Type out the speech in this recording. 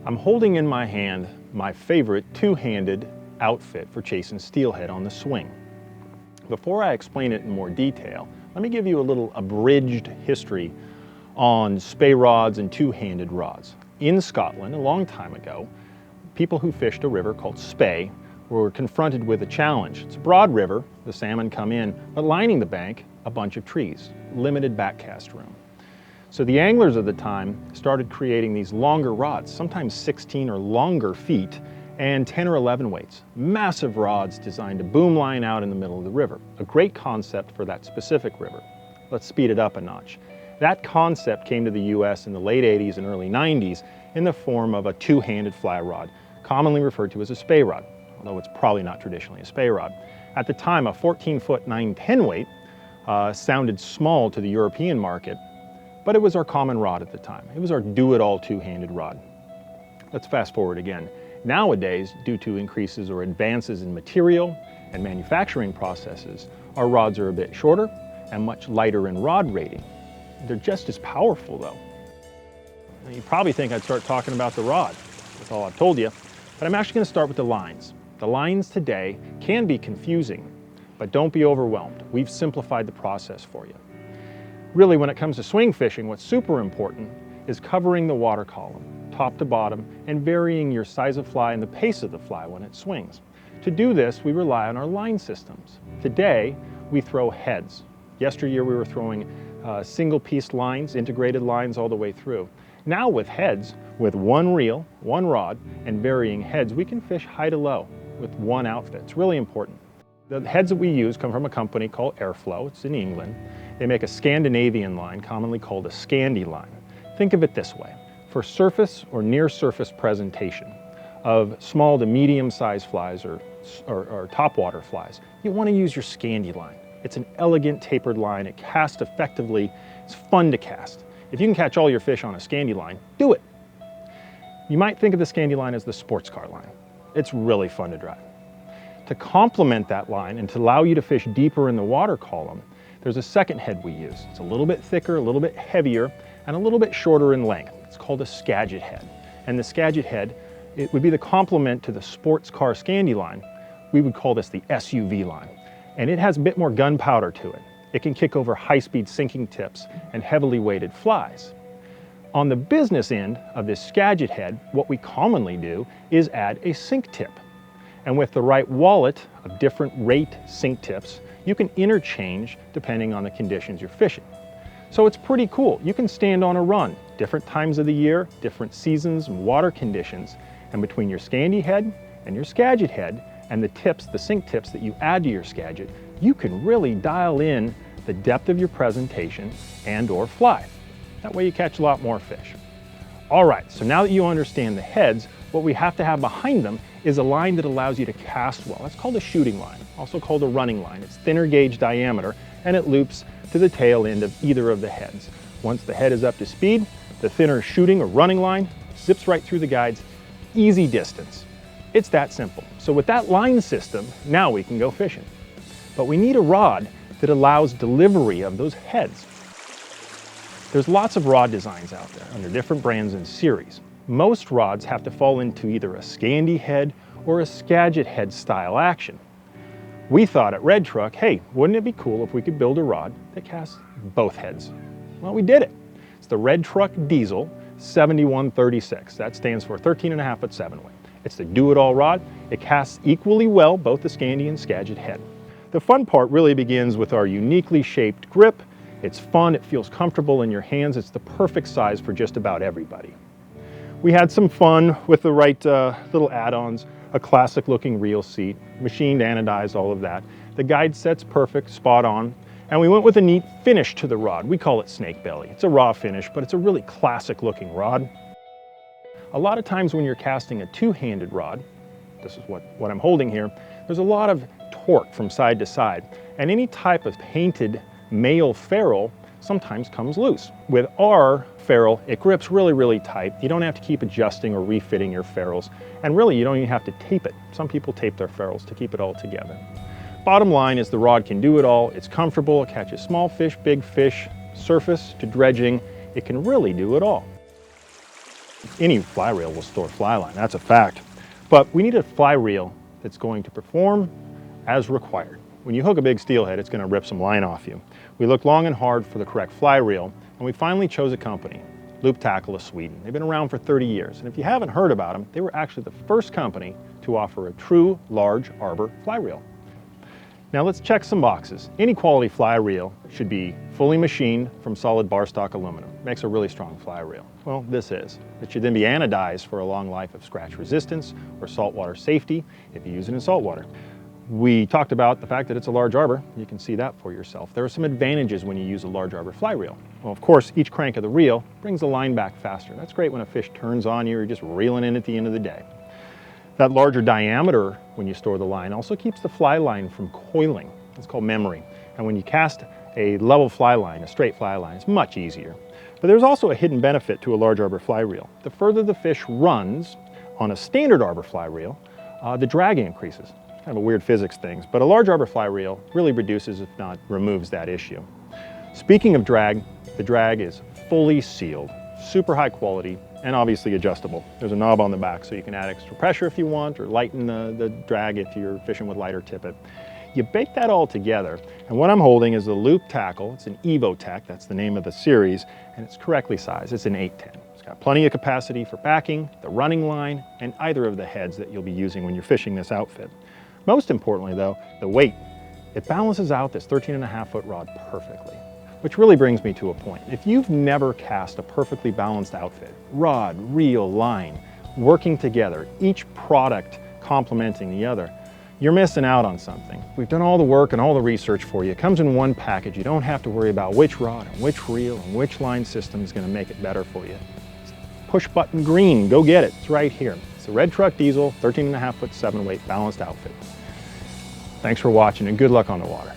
I'm holding in my hand my favorite two-handed outfit for chasing steelhead on the swing. Before I explain it in more detail, let me give you a little abridged history on spey rods and two-handed rods. In Scotland, a long time ago, people who fished a river called Spey were confronted with a challenge. It's a broad river, the salmon come in, but lining the bank, a bunch of trees, limited backcast room. So the anglers of the time started creating these longer rods, sometimes 16 or longer feet, and 10 or 11 weights. Massive rods designed to boom line out in the middle of the river. A great concept for that specific river. Let's speed it up a notch. That concept came to the US in the late 80s and early 90s in the form of a two-handed fly rod, commonly referred to as a spey rod, although it's probably not traditionally a spey rod. At the time, a 14-foot 9/10 weight sounded small to the European market, but it was our common rod at the time. It was our do-it-all two-handed rod. Let's fast forward again. Nowadays, due to increases or advances in material and manufacturing processes, our rods are a bit shorter and much lighter in rod rating. They're just as powerful though. Now, you probably think I'd start talking about the rod. That's all I've told you, but I'm actually going to start with the lines. The lines today can be confusing, but don't be overwhelmed. We've simplified the process for you. Really, when it comes to swing fishing, what's super important is covering the water column, top to bottom, and varying your size of fly and the pace of the fly when it swings. To do this, we rely on our line systems. Today, we throw heads. Yesteryear, we were throwing single-piece lines, integrated lines all the way through. Now with heads, with one reel, one rod, and varying heads, we can fish high to low with one outfit. It's really important. The heads that we use come from a company called Airflow. It's in England. They make a Scandinavian line, commonly called a Scandi line. Think of it this way. For surface or near surface presentation of small to medium-sized flies or topwater flies, you want to use your Scandi line. It's an elegant tapered line. It casts effectively. It's fun to cast. If you can catch all your fish on a Scandi line, do it. You might think of the Scandi line as the sports car line. It's really fun to drive. To complement that line and to allow you to fish deeper in the water column, there's a second head we use. It's a little bit thicker, a little bit heavier, and a little bit shorter in length. It's called a Skagit Head. And the Skagit Head, it would be the complement to the sports car Scandi line. We would call this the SUV line. And it has a bit more gunpowder to it. It can kick over high-speed sinking tips and heavily weighted flies. On the business end of this Skagit Head, what we commonly do is add a sink tip. And with the right wallet of different rate sink tips, you can interchange depending on the conditions you're fishing. So it's pretty cool. You can stand on a run, different times of the year, different seasons and water conditions, and between your Scandi head and your Skagit Head and the tips, the sink tips that you add to your Skagit, you can really dial in the depth of your presentation and or fly. That way you catch a lot more fish. All right, so now that you understand the heads, what we have to have behind them is a line that allows you to cast well. That's called a shooting line, also called a running line. It's thinner gauge diameter, and it loops to the tail end of either of the heads. Once the head is up to speed, the thinner shooting or running line zips right through the guides, easy distance. It's that simple. So with that line system, now we can go fishing. But we need a rod that allows delivery of those heads. There's lots of rod designs out there under different brands and series. Most rods have to fall into either a Scandi head or a Skagit Head style action. We thought at Red Truck, hey, wouldn't it be cool if we could build a rod that casts both heads? Well, we did it. It's the Red Truck Diesel 7136. That stands for 13.5 foot 7 weight. It's the do-it-all rod. It casts equally well both the Scandi and Skagit Head. The fun part really begins with our uniquely shaped grip. It's fun, it feels comfortable in your hands. It's the perfect size for just about everybody. We had some fun with the right little add-ons, a classic looking reel seat, machined, anodized, all of that. The guide set's perfect, spot on. And we went with a neat finish to the rod. We call it snake belly. It's a raw finish, but it's a really classic looking rod. A lot of times when you're casting a two-handed rod, this is what I'm holding here, there's a lot of torque from side to side. And any type of painted male ferrule sometimes comes loose. With our ferrule, it grips really, really tight. You don't have to keep adjusting or refitting your ferrules. And really, you don't even have to tape it. Some people tape their ferrules to keep it all together. Bottom line is the rod can do it all. It's comfortable, it catches small fish, big fish, surface to dredging. It can really do it all. Any fly reel will store fly line, that's a fact. But we need a fly reel that's going to perform as required. When you hook a big steelhead, it's going to rip some line off you. We looked long and hard for the correct fly reel, and we finally chose a company, Loop Tackle of Sweden. They've been around for 30 years, and if you haven't heard about them, they were actually the first company to offer a true large arbor fly reel. Now let's check some boxes. Any quality fly reel should be fully machined from solid bar stock aluminum. Makes a really strong fly reel. Well, this is. It should then be anodized for a long life of scratch resistance or saltwater safety if you use it in saltwater. We talked about the fact that it's a large arbor. You can see that for yourself. There are some advantages when you use a large arbor fly reel. Well, of course, each crank of the reel brings the line back faster. That's great when a fish turns on you or you're just reeling in at the end of the day. That larger diameter when you store the line also keeps the fly line from coiling. It's called memory. And when you cast a level fly line, a straight fly line, it's much easier. But there's also a hidden benefit to a large arbor fly reel. The further the fish runs on a standard arbor fly reel, the drag increases. Kind of a weird physics thing, but a large arbor fly reel really reduces, if not removes, that issue. Speaking of drag, the drag is fully sealed, super high quality, and obviously adjustable. There's a knob on the back so you can add extra pressure if you want, or lighten the drag if you're fishing with lighter tippet. You bake that all together, and what I'm holding is the Loop Tackle. It's an EvoTech, that's the name of the series, and it's correctly sized. It's an 810. It's got plenty of capacity for backing, the running line, and either of the heads that you'll be using when you're fishing this outfit. Most importantly though, the weight. It balances out this 13.5-foot rod perfectly. Which really brings me to a point. If you've never cast a perfectly balanced outfit, rod, reel, line, working together, each product complementing the other, you're missing out on something. We've done all the work and all the research for you. It comes in one package. You don't have to worry about which rod and which reel and which line system is going to make it better for you. Push button green, go get it. It's right here. It's a Red Truck Diesel, 13.5-foot 7-weight balanced outfit. Thanks for watching and good luck on the water.